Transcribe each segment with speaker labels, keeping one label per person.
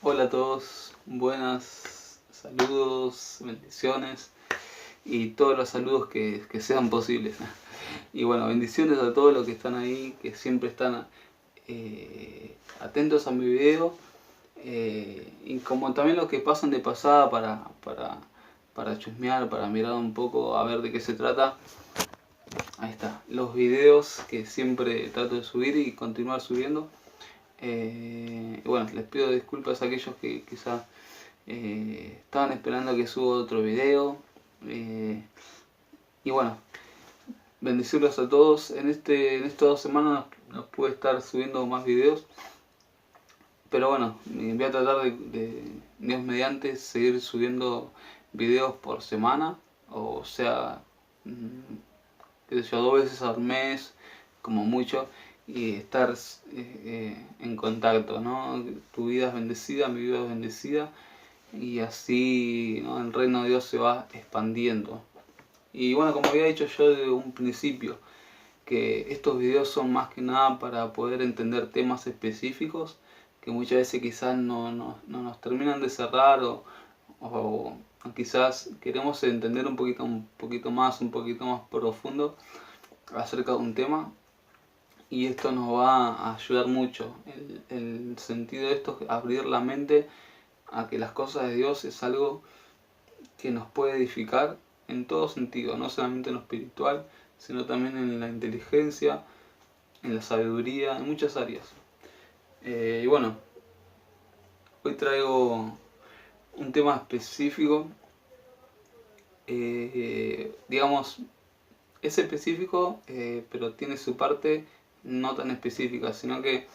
Speaker 1: Hola a todos, buenas, saludos, bendiciones y todos los saludos que sean posibles. Y bueno, bendiciones a todos los que están ahí, que siempre están atentos a mi video y como también los que pasan de pasada para chusmear, para mirar un poco a ver de qué se trata. Ahí está, los videos que siempre trato de subir y continuar subiendo. Bueno, les pido disculpas a aquellos que quizás estaban esperando que suba otro video. Y bueno, bendecirlos a todos. En estas 2 semanas no pude estar subiendo más videos. Pero bueno, voy a tratar de Dios mediante, seguir subiendo videos por semana. O sea, qué sé yo, 2 veces al mes, como mucho, y estar en contacto, ¿no? Tu vida es bendecida, mi vida es bendecida, y así, ¿no? El reino de Dios se va expandiendo. Y bueno, como había dicho yo desde un principio, que estos videos son más que nada para poder entender temas específicos que muchas veces quizás no nos terminan de cerrar o quizás queremos entender un poquito más profundo acerca de un tema, y esto nos va a ayudar mucho. El sentido de esto es abrir la mente a que las cosas de Dios es algo que nos puede edificar en todo sentido, no solamente en lo espiritual, sino también en la inteligencia, en la sabiduría, en muchas áreas. Y bueno, hoy traigo un tema específico, digamos, es específico, pero tiene su parte no tan específica, sino que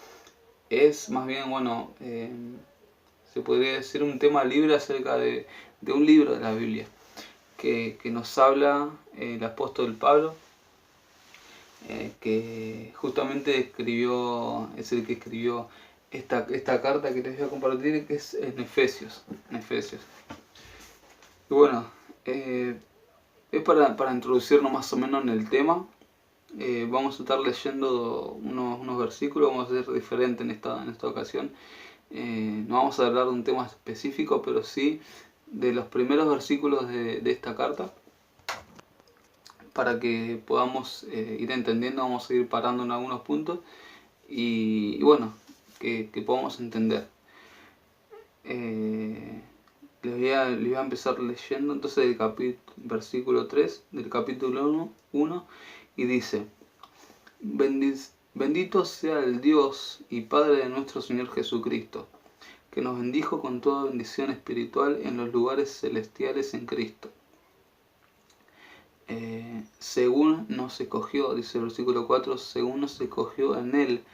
Speaker 1: es más bien, bueno, se podría decir un tema libre acerca de un libro de la Biblia que nos habla el apóstol Pablo, que justamente es el que escribió esta carta que les voy a compartir, que es en Efesios. Y bueno, es para introducirnos más o menos en el tema. Vamos a estar leyendo unos versículos, vamos a ser diferente en esta ocasión. No vamos a hablar de un tema específico, pero sí de los primeros versículos de esta carta, para que podamos ir entendiendo. Vamos a ir parando en algunos puntos y bueno, que podamos entender. Les voy a empezar leyendo entonces el versículo 3 del capítulo 1 y dice: Bendito sea el Dios y Padre de nuestro Señor Jesucristo, que nos bendijo con toda bendición espiritual en los lugares celestiales en Cristo. Según nos escogió, dice el versículo 4, según nos escogió en Él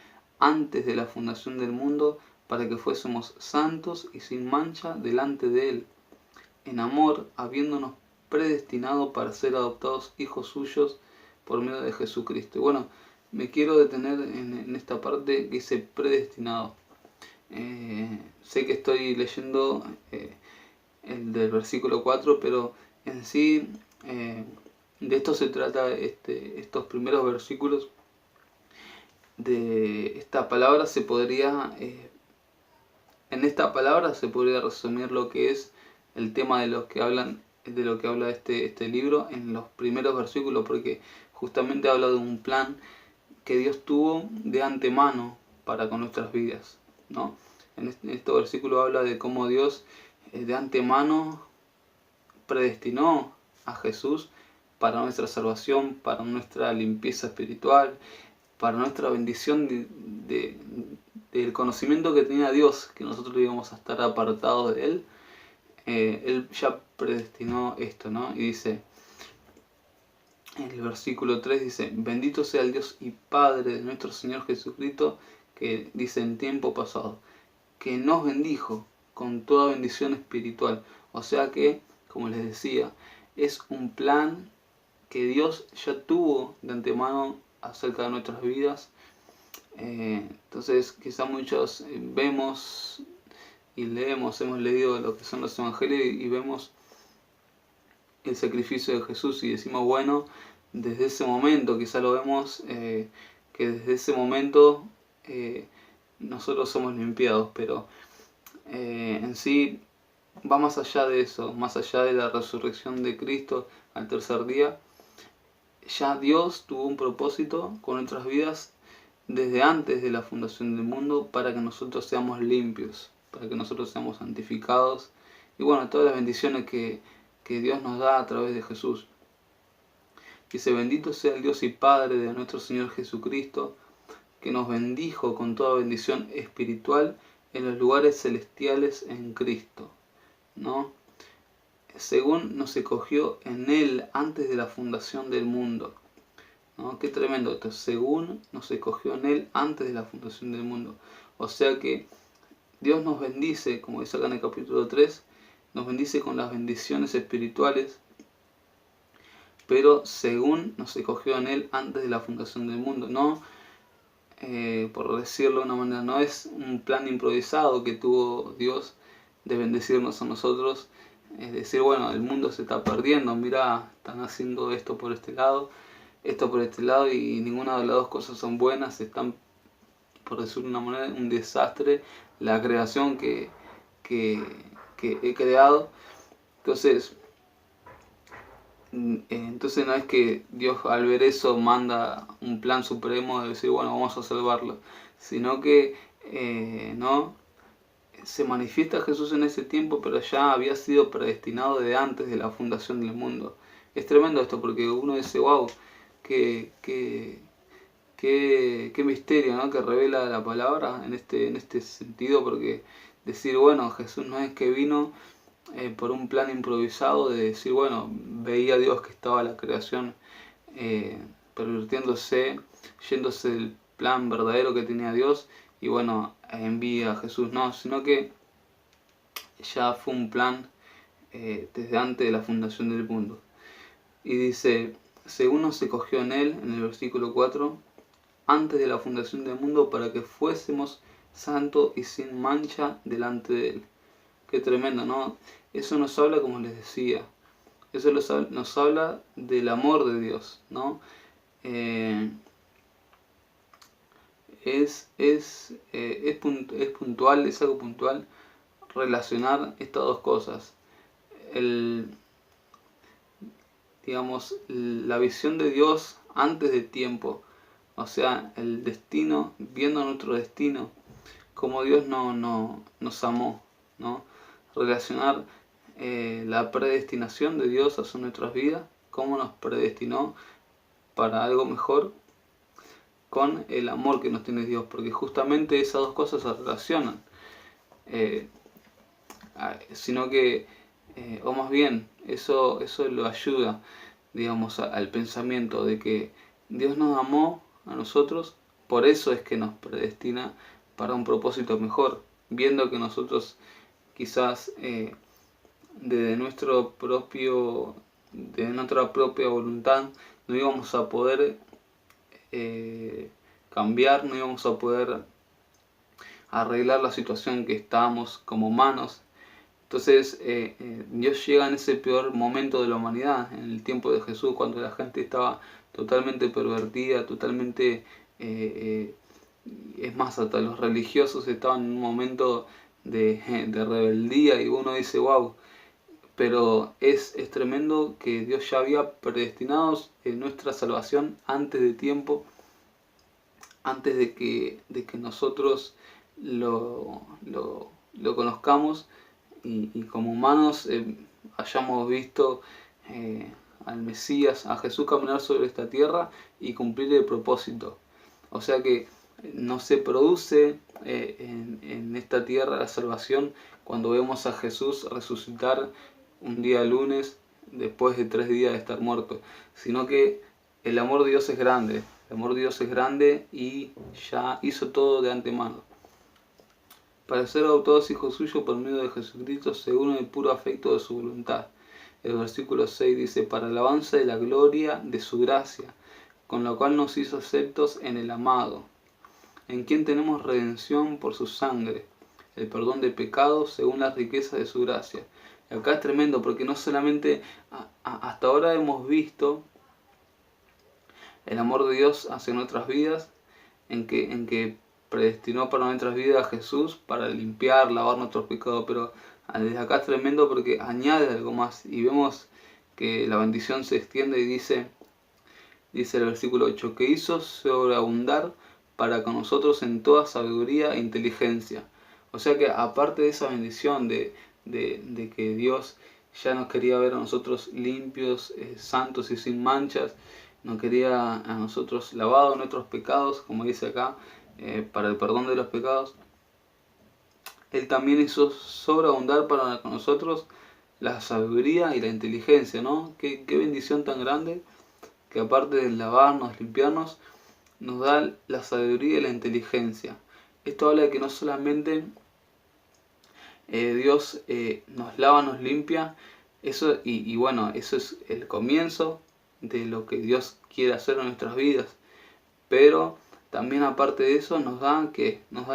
Speaker 1: antes de la fundación del mundo, para que fuésemos santos y sin mancha delante de Él, en amor, habiéndonos predestinado para ser adoptados hijos suyos por medio de Jesucristo. Y bueno, me quiero detener en esta parte que dice predestinado. Sé que estoy leyendo el del versículo 4, pero en sí de esto se trata estos primeros versículos. De esta palabra en esta palabra se podría resumir lo que es el tema de lo que habla este libro en los primeros versículos, porque justamente habla de un plan que Dios tuvo de antemano para con nuestras vidas, ¿no? En este versículo habla de cómo Dios de antemano predestinó a Jesús para nuestra salvación, para nuestra limpieza espiritual, para nuestra bendición del conocimiento que tenía Dios, que nosotros íbamos a estar apartados de Él. Él ya predestinó esto, ¿no? Y dice, en el versículo 3 dice: bendito sea el Dios y Padre de nuestro Señor Jesucristo, que dice en tiempo pasado, que nos bendijo con toda bendición espiritual. O sea que, como les decía, es un plan que Dios ya tuvo de antemano acerca de nuestras vidas. Entonces quizá muchos vemos y hemos leído lo que son los evangelios y vemos el sacrificio de Jesús y decimos, bueno, desde ese momento, quizá lo vemos, que desde ese momento nosotros somos limpiados, pero en sí va más allá de eso, más allá de la resurrección de Cristo al tercer día. Ya Dios tuvo un propósito con nuestras vidas desde antes de la fundación del mundo para que nosotros seamos limpios, para que nosotros seamos santificados y bueno, todas las bendiciones que Dios nos da a través de Jesús. Dice, bendito sea el Dios y Padre de nuestro Señor Jesucristo, que nos bendijo con toda bendición espiritual en los lugares celestiales en Cristo, ¿no? Según nos escogió en Él antes de la fundación del mundo. ¿No? Qué tremendo esto. Según nos escogió en Él antes de la fundación del mundo. O sea que Dios nos bendice, como dice acá en el capítulo 3, nos bendice con las bendiciones espirituales, pero según nos escogió en Él antes de la fundación del mundo. No, por decirlo de una manera, no es un plan improvisado que tuvo Dios de bendecirnos a nosotros. Es decir, bueno, el mundo se está perdiendo, mira, están haciendo esto por este lado y ninguna de las dos cosas son buenas, están, por decirlo de una manera, un desastre la creación que he creado. Entonces no es que Dios al ver eso manda un plan supremo de decir, bueno, vamos a salvarlo, sino que no se manifiesta Jesús en ese tiempo, pero ya había sido predestinado desde antes de la fundación del mundo. Es tremendo esto porque uno dice, wow, qué misterio, ¿no? Que revela la palabra en este sentido, porque decir, bueno, Jesús no es que vino por un plan improvisado de decir, bueno, veía a Dios que estaba la creación pervirtiéndose, yéndose del plan verdadero que tenía Dios y bueno, envía a Jesús, no, sino que ya fue un plan desde antes de la fundación del mundo. Y dice, según nos escogió en Él, en el versículo 4, antes de la fundación del mundo para que fuésemos santos y sin mancha delante de Él. Qué tremendo, ¿no? Eso nos habla, como les decía, eso nos habla del amor de Dios, ¿no? Es puntual, es algo puntual relacionar estas dos cosas. Digamos, la visión de Dios antes de tiempo, o sea, el destino, viendo nuestro destino, como Dios nos amó, ¿no? Relacionar la predestinación de Dios hacia nuestras vidas, cómo nos predestinó para algo mejor, con el amor que nos tiene Dios, porque justamente esas dos cosas se relacionan, sino que, o más bien, eso lo ayuda, digamos, al pensamiento de que Dios nos amó a nosotros, por eso es que nos predestina para un propósito mejor, viendo que nosotros quizás de nuestra propia voluntad no íbamos a poder cambiar, no íbamos a poder arreglar la situación que estábamos como humanos. Entonces Dios llega en ese peor momento de la humanidad, en el tiempo de Jesús, cuando la gente estaba totalmente pervertida, totalmente, es más, hasta los religiosos estaban en un momento de rebeldía y uno dice, wow, pero es tremendo que Dios ya había predestinado nuestra salvación antes de tiempo, antes de que nosotros lo conozcamos y como humanos hayamos visto al Mesías, a Jesús caminar sobre esta tierra y cumplir el propósito. O sea que no se produce en esta tierra la salvación cuando vemos a Jesús resucitar un día lunes después de 3 días de estar muerto, sino que el amor de Dios es grande, el amor de Dios es grande y ya hizo todo de antemano para ser adoptados hijos suyos por medio de Jesucristo según el puro afecto de su voluntad. El versículo 6 dice, para alabanza de la gloria de su gracia, con la cual nos hizo aceptos en el amado, en quien tenemos redención por su sangre, el perdón de pecados según la riqueza de su gracia. Y acá es tremendo porque no solamente hasta ahora hemos visto el amor de Dios hacia nuestras vidas, en que predestinó para nuestras vidas a Jesús para limpiar, lavar nuestros pecados, pero desde acá es tremendo porque añade algo más y vemos que la bendición se extiende y dice el versículo 8, que hizo sobreabundar para con nosotros en toda sabiduría e inteligencia. O sea que aparte de esa bendición de que Dios ya nos quería ver a nosotros limpios, santos y sin manchas, nos quería a nosotros lavados nuestros pecados, como dice acá, para el perdón de los pecados, Él también hizo sobreabundar para con nosotros la sabiduría y la inteligencia, ¿no? Qué bendición tan grande, que aparte de lavarnos, limpiarnos, nos da la sabiduría y la inteligencia. Esto habla de que no solamente Dios nos lava, nos limpia, eso y bueno, eso es el comienzo de lo que Dios quiere hacer en nuestras vidas, pero también aparte de eso nos da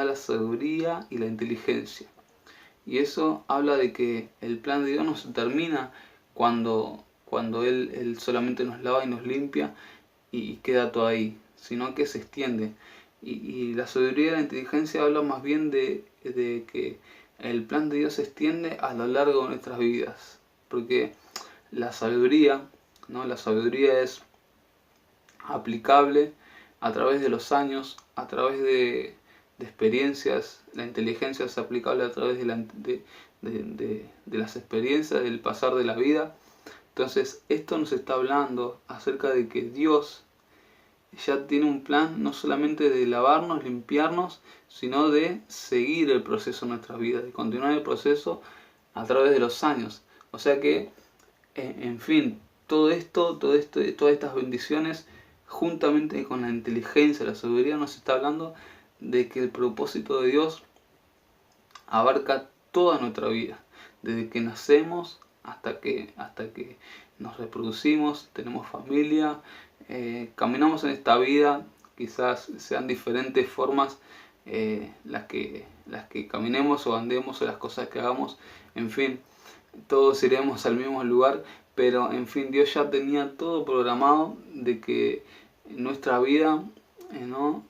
Speaker 1: la sabiduría y la inteligencia. Y eso habla de que el plan de Dios no se termina cuando Él solamente nos lava y nos limpia y queda todo ahí, sino que se extiende. Y la sabiduría y la inteligencia habla más bien de que el plan de Dios se extiende a lo largo de nuestras vidas. Porque la sabiduría, ¿no? La sabiduría es aplicable a través de los años, a través de experiencias. La inteligencia es aplicable a través de las experiencias, del pasar de la vida. Entonces esto nos está hablando acerca de que Dios ya tiene un plan no solamente de lavarnos, limpiarnos, sino de seguir el proceso en nuestras vidas, de continuar el proceso a través de los años. O sea que, en fin, todas estas bendiciones, juntamente con la inteligencia, la sabiduría, nos está hablando de que el propósito de Dios abarca toda nuestra vida, desde que nacemos hasta que nos reproducimos, tenemos familia, caminamos en esta vida. Quizás sean diferentes formas las que caminemos o andemos o las cosas que hagamos, en fin, todos iremos al mismo lugar, pero en fin, Dios ya tenía todo programado de que nuestra vida ¿no?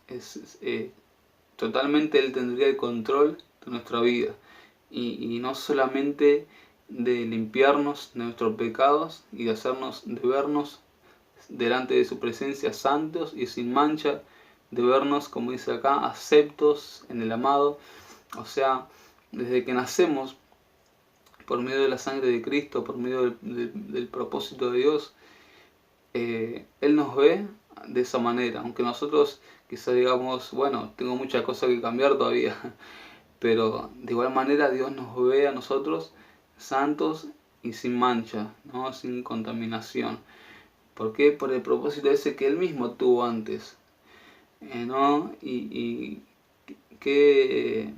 Speaker 1: Totalmente Él tendría el control de nuestra vida y no solamente de limpiarnos de nuestros pecados y de vernos delante de su presencia santos y sin mancha, de vernos, como dice acá, aceptos en el amado. O sea, desde que nacemos, por medio de la sangre de Cristo, por medio del propósito de Dios, Él nos ve de esa manera, aunque nosotros quizá digamos, bueno, tengo muchas cosas que cambiar todavía, pero de igual manera Dios nos ve a nosotros santos y sin mancha, ¿no? Sin contaminación. ¿Por qué? Por el propósito ese que Él mismo tuvo antes, ¿no? Y qué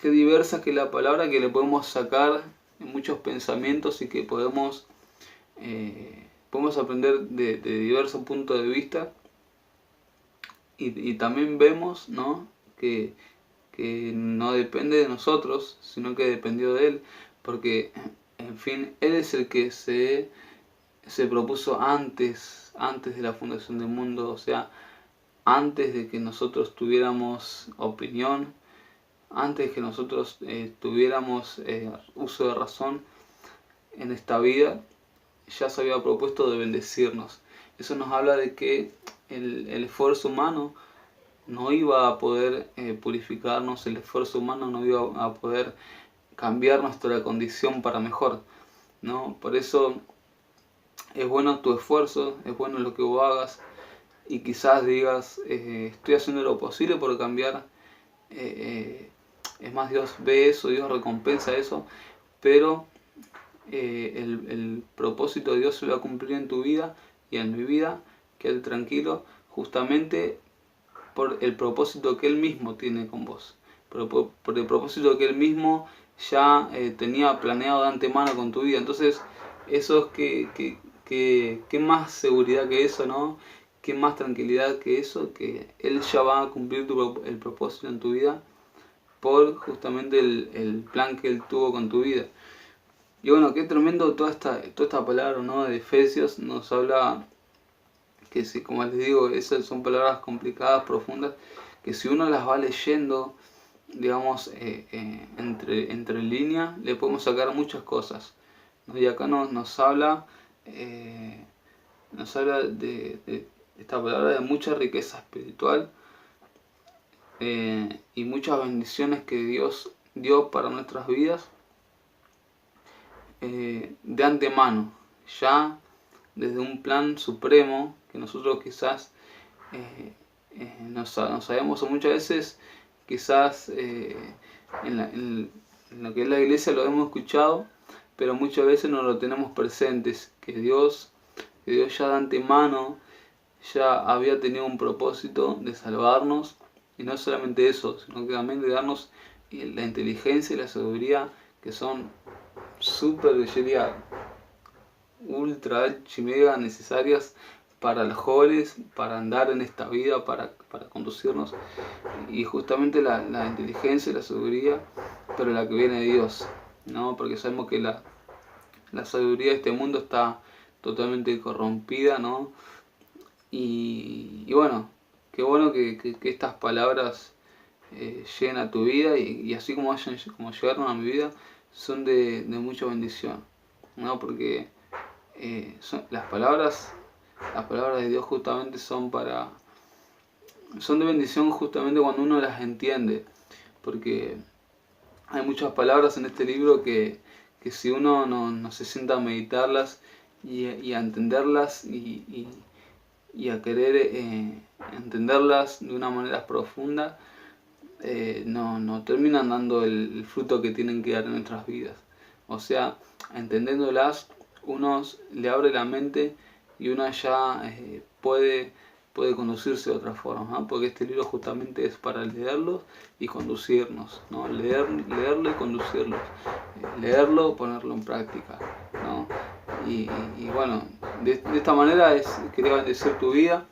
Speaker 1: diversa que la palabra, que le podemos sacar en muchos pensamientos y que podemos aprender de diversos puntos de vista. Y también vemos, ¿no? que no depende de nosotros, sino que dependió de Él, porque en fin, Él es el que se propuso antes de la fundación del mundo, o sea, antes de que nosotros tuviéramos opinión, antes de que nosotros tuviéramos uso de razón en esta vida, ya se había propuesto de bendecirnos. Eso nos habla de que el esfuerzo humano no iba a poder purificarnos, el esfuerzo humano no iba a poder cambiar nuestra condición para mejor, ¿no? Por eso es bueno tu esfuerzo, es bueno lo que vos hagas, y quizás digas, estoy haciendo lo posible por cambiar, es más, Dios ve eso, Dios recompensa eso, pero el propósito de Dios se va a cumplir en tu vida y en mi vida, quédate tranquilo, justamente por el propósito que Él mismo tiene con vos, por el propósito que Él mismo ya tenía planeado de antemano con tu vida. Entonces, eso es que más seguridad que eso, ¿no? Qué más tranquilidad que eso, que Él ya va a cumplir el propósito en tu vida por justamente el plan que Él tuvo con tu vida. Y bueno, qué tremendo toda esta palabra, ¿no? De Efesios nos habla que si, como les digo, esas son palabras complicadas, profundas, que si uno las va leyendo, digamos, entre líneas, le podemos sacar muchas cosas, ¿no? Y acá nos habla de esta palabra de mucha riqueza espiritual y muchas bendiciones que Dios dio para nuestras vidas de antemano, ya desde un plan supremo que nosotros quizás no sabemos, o muchas veces quizás en lo que es la iglesia lo hemos escuchado, pero muchas veces no lo tenemos presentes, que Dios ya de antemano ya había tenido un propósito de salvarnos, y no solamente eso, sino que también de darnos la inteligencia y la sabiduría que son súper, yo diría, ultra, archi, mega necesarias para los jóvenes, para andar en esta vida, para conducirnos, y justamente la inteligencia y la sabiduría, pero la que viene de Dios, ¿no? Porque sabemos que la sabiduría de este mundo está totalmente corrompida, ¿no? Y bueno, qué bueno que estas palabras lleguen a tu vida, y así como llegaron a mi vida, son de mucha bendición, ¿no? Porque las palabras de Dios justamente son de bendición justamente cuando uno las entiende, porque hay muchas palabras en este libro que si uno no se sienta a meditarlas y a entenderlas y a querer entenderlas de una manera profunda, no terminan dando el fruto que tienen que dar en nuestras vidas. O sea, entendiéndolas, uno le abre la mente y uno ya puede conducirse de otra forma, ¿no? Porque este libro justamente es para leerlo y conducirnos, ¿no? Leerlo y conducirlos, leerlo, ponerlo en práctica, ¿no? Y bueno, de esta manera quería bendecir tu vida,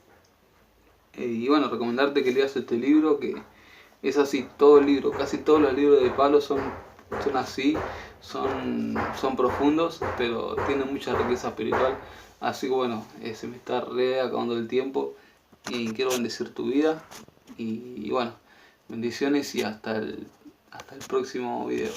Speaker 1: y bueno, recomendarte que leas este libro, que es así, todo el libro, casi todos los libros de Pablo son así, son profundos, pero tienen mucha riqueza espiritual. Así que bueno, se me está acabando el tiempo y quiero bendecir tu vida, y bueno, bendiciones y hasta el próximo video.